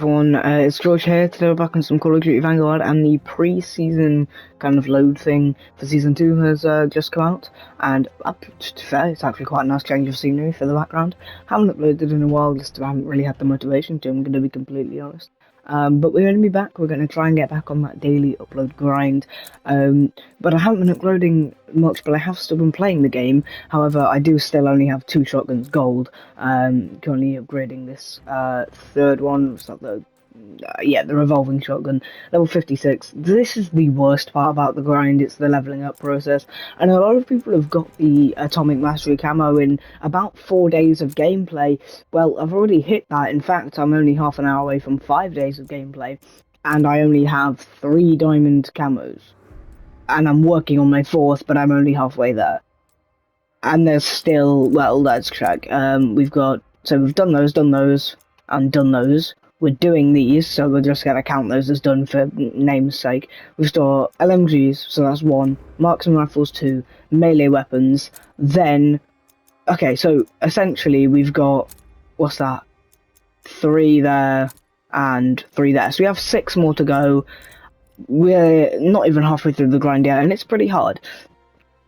Everyone, it's George here. Today we're back on some Call of Duty Vanguard, and the pre-season kind of load thing for Season 2 has just come out, and to be fair, it's actually quite a nice change of scenery for the background. Haven't uploaded in a while, just I haven't really had the motivation to, I'm going to be completely honest. But we're going to be back. We're going to try and get back on that daily upload grind. But I haven't been uploading much, but I have still been playing the game. However, I do still only have 2 shotguns gold. Currently upgrading this third one. It's not the the revolving shotgun, level 56. This is the worst part about the grind. It's the leveling up process, and a lot of people have got the atomic mastery camo in about 4 days of gameplay. Well, I've already hit that. In fact, I'm only half an hour away from 5 days of gameplay, and I only have 3 diamond camos, and I'm working on my 4th, but I'm only halfway there. And there's still, well, let's check. We've done those, and done those. We're doing these, so we're just gonna count those as done for name's sake. We've got LMGs, so that's 1, marksman rifles 2, melee weapons, then, okay, so essentially we've got, what's that, 3 there, and 3 there, so we have 6 more to go. We're not even halfway through the grind yet, and it's pretty hard.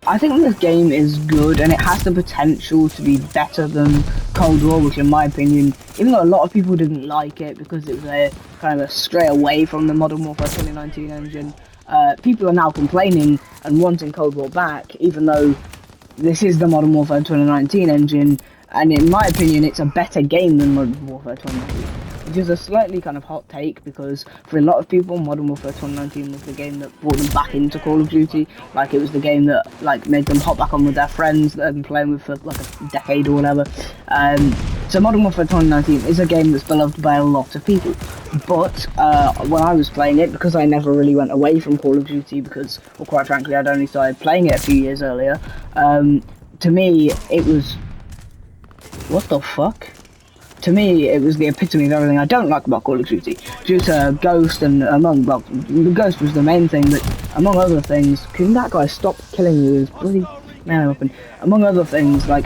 I think this game is good, and it has the potential to be better than Cold War, which in my opinion, even though a lot of people didn't like it because it was a kind of a stray away from the Modern Warfare 2019 engine, people are now complaining and wanting Cold War back, even though this is the Modern Warfare 2019 engine, and in my opinion it's a better game than Modern Warfare 2019. Which is a slightly kind of hot take, because for a lot of people, Modern Warfare 2019 was the game that brought them back into Call of Duty. Like, it was the game that made them hop back on with their friends that they've been playing with for like a decade or whatever. So Modern Warfare 2019 is a game that's beloved by a lot of people. But when I was playing it, because I never really went away from Call of Duty, because, well, quite frankly, I'd only started playing it a few years earlier, to me, it was... What the fuck? To me, it was the epitome of everything I don't like about Call of Duty. Due to Ghost and the Ghost was the main thing, but among other things, can that guy stop killing me with his bloody melee weapon? Among other things, like,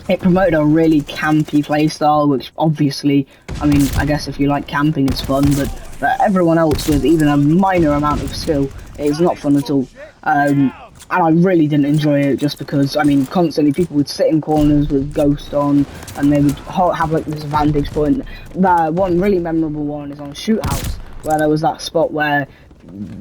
it promoted a really campy playstyle, which obviously, I mean, I guess if you like camping, it's fun, but for everyone else with even a minor amount of skill, it's not fun at all. And I really didn't enjoy it, just because, I mean, constantly people would sit in corners with Ghost on, and they would have like this vantage point. The one really memorable one is on Shoot House, where there was that spot where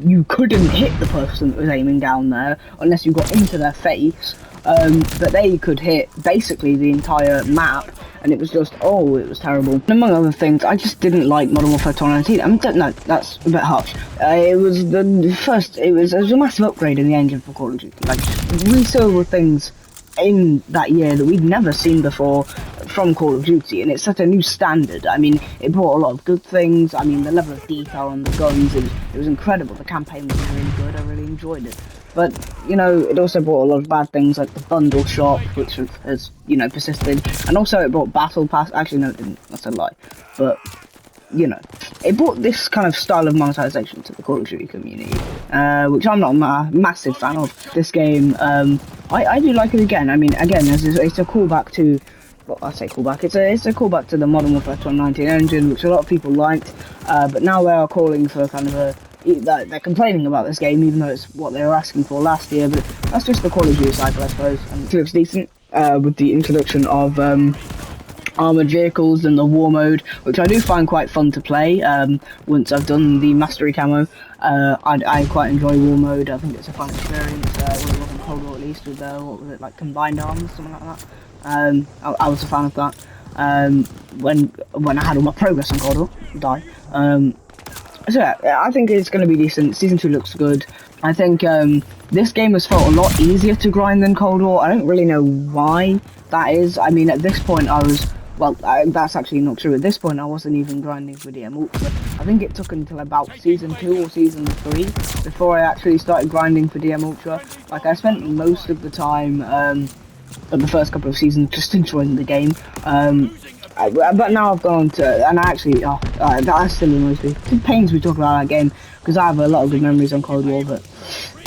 you couldn't hit the person that was aiming down there unless you got into their face, but they could hit basically the entire map, and it was just, oh, it was terrible. And among other things, I just didn't like Modern Warfare 2019. I mean, no, that's a bit harsh. It was a massive upgrade in the engine for Call of Duty. Like, we saw things in that year that we'd never seen before from Call of Duty, and it set a new standard. I mean, it brought a lot of good things. I mean, the level of detail on the guns, it was incredible. The campaign was really good. I really enjoyed it. But, you know, it also brought a lot of bad things, like the bundle shop, which has, you know, persisted. And also it brought battle pass. Actually, no, it didn't. That's a lie. But, you know, it brought this kind of style of monetization to the Call of Duty community, which I'm not a massive fan of. This game, I do like it again. I mean, again, it's a callback to... Well, I say callback. It's a callback to the Modern Warfare 2019 engine, which a lot of people liked. But now they are calling for kind of a... They're complaining about this game, even though it's what they were asking for last year, but that's just the Call of Duty cycle, I suppose. And it looks decent, with the introduction of armoured vehicles and the war mode, which I do find quite fun to play. Once I've done the mastery camo, I quite enjoy war mode. I think it's a fun experience. When it wasn't Cold War, at least, with what was it, like combined arms, something like that. I was a fan of that. When I had all my progress on Cold War, So yeah, I think it's going to be decent. Season 2 looks good. I think this game has felt a lot easier to grind than Cold War. I don't really know why that is. I mean, at this point I was... Well, that's actually not true. At this point I wasn't even grinding for DM Ultra. I think it took until about Season 2 or Season 3 before I actually started grinding for DM Ultra. Like, I spent most of the time, at the first couple of seasons, just enjoying the game. But now I've gone to, and I actually, that still annoys me. It pains me talking about that game, because I have a lot of good memories on Cold War, but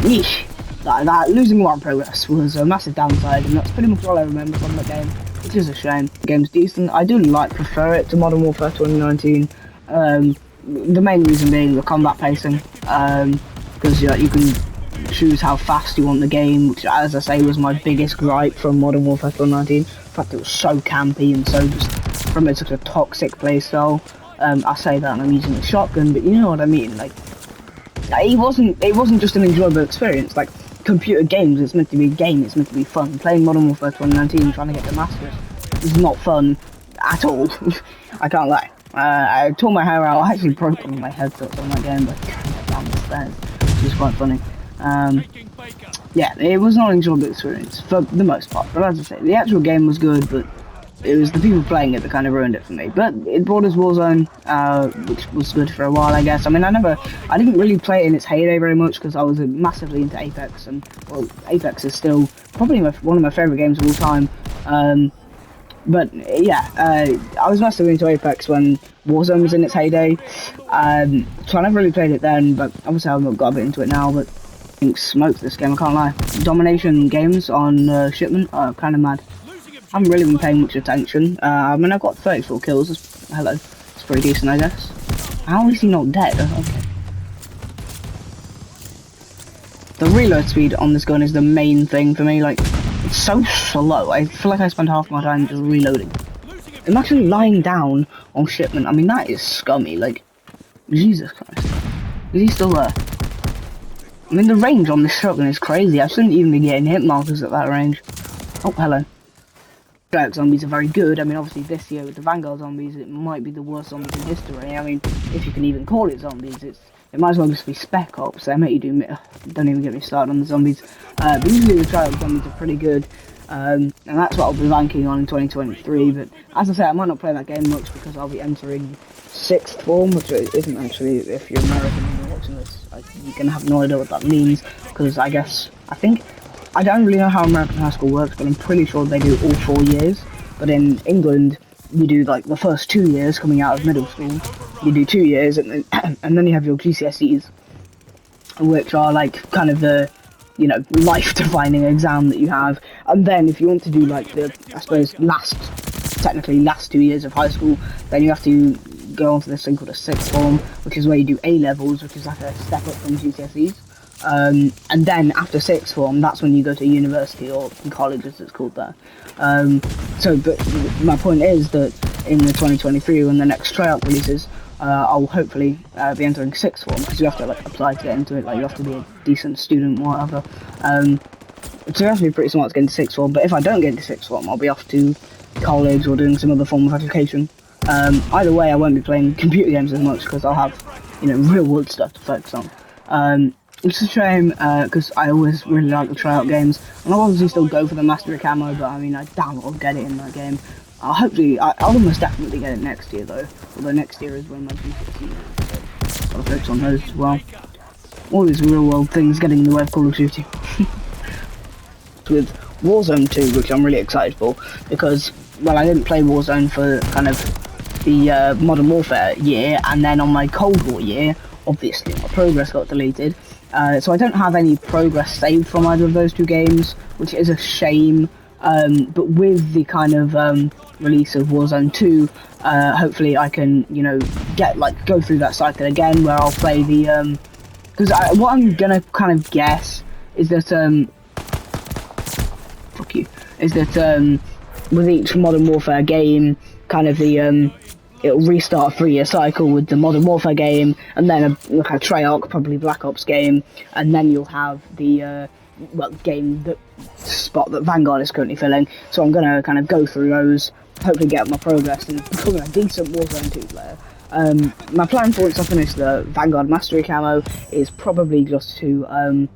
yeesh, that losing war in progress was a massive downside, and that's pretty much all I remember from that game, which is a shame. The game's decent. I do prefer it to Modern Warfare 2019. The main reason being the combat pacing, because you can choose how fast you want the game, which, as I say, was my biggest gripe from Modern Warfare 2019. The fact it was so campy and so just from a sort of toxic playstyle. I say that and I'm using a shotgun, but you know what I mean. Like, it wasn't just an enjoyable experience. Like, computer games, it's meant to be a game. It's meant to be fun. Playing Modern Warfare 2019, trying to get the Masters, is not fun at all. I can't lie. I tore my hair out. I actually broke one of my headsets on that game, but down the stairs, which is quite funny. Yeah, it was not an enjoyable experience for the most part. But as I say, the actual game was good, but it was the people playing it that kind of ruined it for me. But it brought us Warzone, which was good for a while, I guess. I mean, I didn't really play it in its heyday very much because I was massively into Apex, and well, Apex is still probably one of my favorite games of all time. But yeah, I was massively into Apex when Warzone was in its heyday. So I never really played it then, but obviously I've got a bit into it now. But I think smoked this game, I can't lie. Domination games on Shipment are kind of mad. I haven't really been paying much attention. I mean, I've got 34 kills. Hello, it's pretty decent, I guess. How is he not dead? Okay. The reload speed on this gun is the main thing for me. Like, it's so slow. I feel like I spend half my time just reloading. I'm actually lying down on Shipment. I mean, that is scummy. Like, Jesus Christ. Is he still there? I mean, the range on this shotgun is crazy. I shouldn't even be getting hit markers at that range. Oh, hello. Triarch zombies are very good. I mean, obviously this year with the Vanguard zombies, it might be the worst zombies in history. I mean, if you can even call it zombies, it might as well just be Spec Ops. They make you do. Don't even get me started on the zombies. But usually the Triarch zombies are pretty good, and that's what I'll be ranking on in 2023. But as I say, I might not play that game much because I'll be entering 6th form, which isn't actually, if you're American and you're watching this, you can have no idea what that means. Because I think. I don't really know how American high school works, but I'm pretty sure they do all 4 years. But in England, you do like the first 2 years coming out of middle school. You do 2 years, and then you have your GCSEs, which are like kind of the, you know, life-defining exam that you have. And then if you want to do like the, I suppose, technically last 2 years of high school, then you have to go on to this thing called a 6th form, which is where you do A levels, which is like a step up from GCSEs. And then after 6th form, that's when you go to university or college, as it's called there. But my point is that in the 2023, when the next Treyarch releases, I'll hopefully be entering 6th form, because you have to like apply to get into it. Like, you have to be a decent student, whatever. So you have to be pretty smart to get into 6th form. But if I don't get into 6th form, I'll be off to college or doing some other form of education. Either way, I won't be playing computer games as much because I'll have, you know, real world stuff to focus on. It's a shame, because I always really like the Treyarch games, and I'll obviously still go for the Mastery Camo, but I mean, I doubt I'll get it in that game. I'll almost definitely get it next year though, although next year is when my GCSEs is, so I'll focus on those as well. All these real world things getting in the way of Call of Duty. With Warzone 2, which I'm really excited for, because, well, I didn't play Warzone for kind of the Modern Warfare year, and then on my Cold War year, obviously my progress got deleted. So I don't have any progress saved from either of those two games, which is a shame. But with the kind of release of Warzone 2, hopefully I can, you know, go through that cycle again, where I'll play the because what I'm gonna kind of guess is that with each Modern Warfare game, kind of the it'll restart a 3-year cycle with the Modern Warfare game, and then a Treyarch, probably Black Ops game, and then you'll have the game spot that Vanguard is currently filling. So I'm gonna kind of go through those, hopefully get my progress and become a decent Warzone 2 player. My plan for once I finish the Vanguard Mastery Camo is probably just to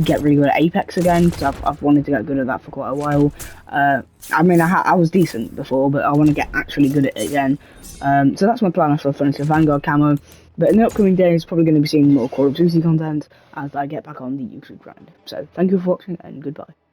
get really good at Apex again, because I've wanted to get good at that for quite a while. I mean, I was decent before, but I want to get actually good at it again. So that's my plan after I finish the Vanguard Camo. But in the upcoming days, probably going to be seeing more Call of Duty content as I get back on the YouTube grind. So thank you for watching, and goodbye.